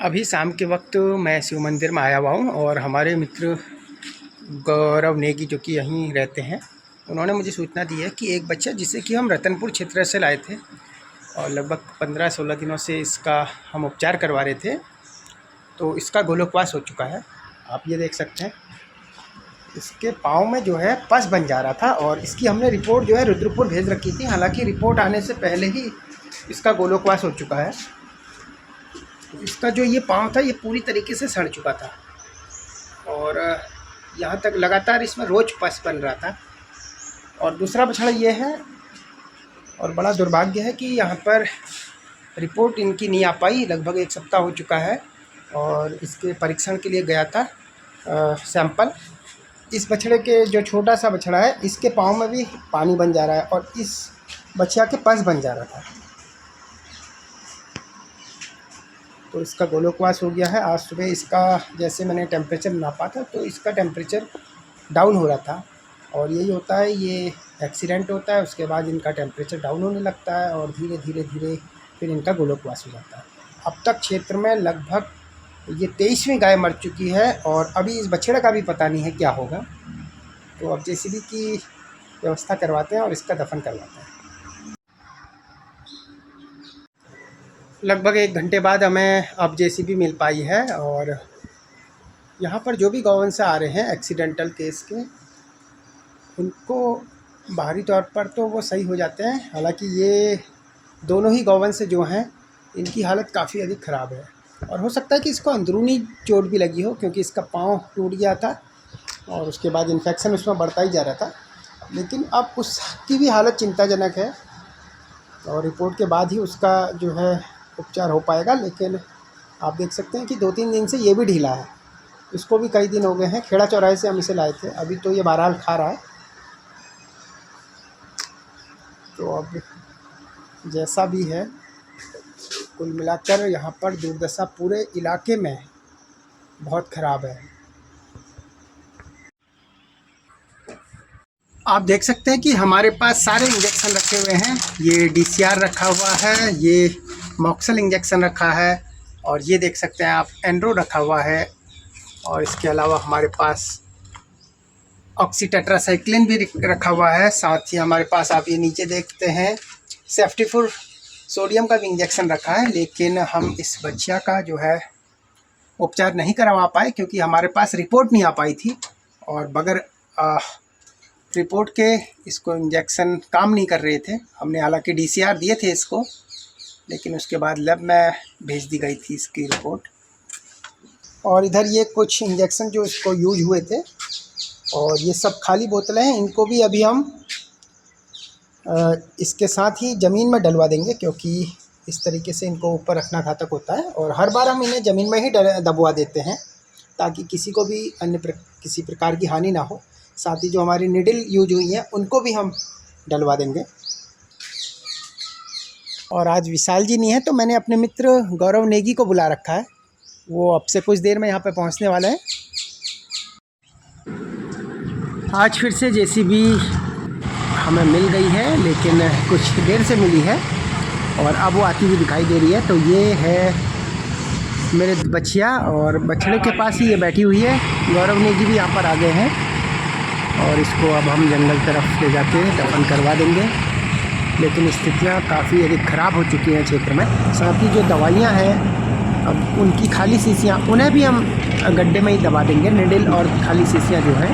अभी शाम के वक्त मैं शिव मंदिर में आया हुआ हूँ और हमारे मित्र गौरव नेगी जो कि यहीं रहते हैं, उन्होंने मुझे सूचना दी है कि एक बच्चा जिसे कि हम रतनपुर क्षेत्र से लाए थे और लगभग 15-16 दिनों से इसका हम उपचार करवा रहे थे, तो इसका गोलोकवास हो चुका है। आप ये देख सकते हैं, इसके पाँव में जो है पस बन जा रहा था और इसकी हमने रिपोर्ट जो है रुद्रपुर भेज रखी थी। हालांकि रिपोर्ट आने से पहले ही इसका गोलोकवास हो चुका है। इसका जो ये पाँव था ये पूरी तरीके से सड़ चुका था और यहाँ तक लगातार इसमें रोज पस बन रहा था। और दूसरा बछड़ा ये है और बड़ा दुर्भाग्य है कि यहाँ पर रिपोर्ट इनकी नहीं आ पाई। लगभग 1 सप्ताह हो चुका है और इसके परीक्षण के लिए गया था सैंपल। इस बछड़े के जो छोटा सा बछड़ा है इसके पाँव में भी पानी बन जा रहा है और इस बछिया के पस बन जा रहा था, तो इसका गोलोकवास हो गया है। आज सुबह इसका जैसे मैंने टेम्परेचर नापा था तो इसका टेम्परेचर डाउन हो रहा था और यही होता है, ये एक्सीडेंट होता है, उसके बाद इनका टेम्परेचर डाउन होने लगता है और धीरे धीरे फिर इनका गोलोकवास हो जाता है। अब तक क्षेत्र में लगभग ये 23वीं गाय मर चुकी है और अभी इस बछड़े का भी पता नहीं है क्या होगा। तो अब जेसीबी की व्यवस्था करवाते हैं और इसका दफन करवाते हैं। लगभग 1 घंटे बाद हमें अब जेसीबी मिल पाई है और यहाँ पर जो भी गौवंश आ रहे हैं एक्सीडेंटल केस के, उनको बाहरी तौर पर तो वो सही हो जाते हैं। हालांकि ये दोनों ही गौवंश जो हैं इनकी हालत काफ़ी अधिक ख़राब है और हो सकता है कि इसको अंदरूनी चोट भी लगी हो, क्योंकि इसका पाँव टूट गया था और उसके बाद इन्फेक्शन उसमें बढ़ता ही जा रहा था। लेकिन अब उसकी भी हालत चिंताजनक है और रिपोर्ट के बाद ही उसका जो है उपचार हो पाएगा। लेकिन आप देख सकते हैं कि 2-3 दिन से ये भी ढीला है। इसको भी कई दिन हो गए हैं, खेड़ा चौराहे से हम इसे लाए थे, अभी तो ये बहरहाल खा रहा है। तो अब जैसा भी है, कुल मिलाकर यहाँ पर दुर्दशा पूरे इलाके में बहुत ख़राब है। आप देख सकते हैं कि हमारे पास सारे इंजेक्शन रखे हुए हैं। ये DCR रखा हुआ है, ये मॉक्सल इंजेक्शन रखा है और ये देख सकते हैं आप एंड्रो रखा हुआ है और इसके अलावा हमारे पास ऑक्सीटेट्रासाइक्लिन भी रखा हुआ है। साथ ही हमारे पास आप ये नीचे देखते हैं सेफ्टीफुर सोडियम का भी इंजेक्शन रखा है। लेकिन हम इस बच्चिया का जो है उपचार नहीं करवा पाए क्योंकि हमारे पास रिपोर्ट नहीं आ पाई थी और बगैर रिपोर्ट के इसको इंजेक्शन काम नहीं कर रहे थे। हमने हालांकि DCR दिए थे इसको, लेकिन उसके बाद लैब में भेज दी गई थी इसकी रिपोर्ट। और इधर ये कुछ इंजेक्शन जो इसको यूज हुए थे और ये सब खाली बोतलें हैं, इनको भी अभी हम इसके साथ ही ज़मीन में डलवा देंगे, क्योंकि इस तरीके से इनको ऊपर रखना घातक होता है। और हर बार हम इन्हें ज़मीन में ही दबवा देते हैं ताकि किसी को भी किसी प्रकार की हानि ना हो। साथ ही जो हमारी निडल यूज हुई हैं उनको भी हम डलवा देंगे। और आज विशाल जी नहीं है तो मैंने अपने मित्र गौरव नेगी को बुला रखा है, वो अब से कुछ देर में यहाँ पे पहुँचने वाला है। आज फिर से जेसीबी हमें मिल गई है, लेकिन कुछ देर से मिली है और अब वो आती हुई दिखाई दे रही है। तो ये है मेरे बछिया और बछड़े के पास ही ये बैठी हुई है। गौरव नेगी भी यहाँ पर आ गए हैं और इसको अब हम जंगल तरफ ले जाके दफन करवा देंगे। लेकिन स्थितियाँ काफ़ी अधिक ख़राब हो चुकी हैं क्षेत्र में। साथ ही जो दवाइयाँ हैं अब उनकी खाली शीशियाँ, उन्हें भी हम गड्ढे में ही दबा देंगे। निडल और खाली शीशियाँ जो हैं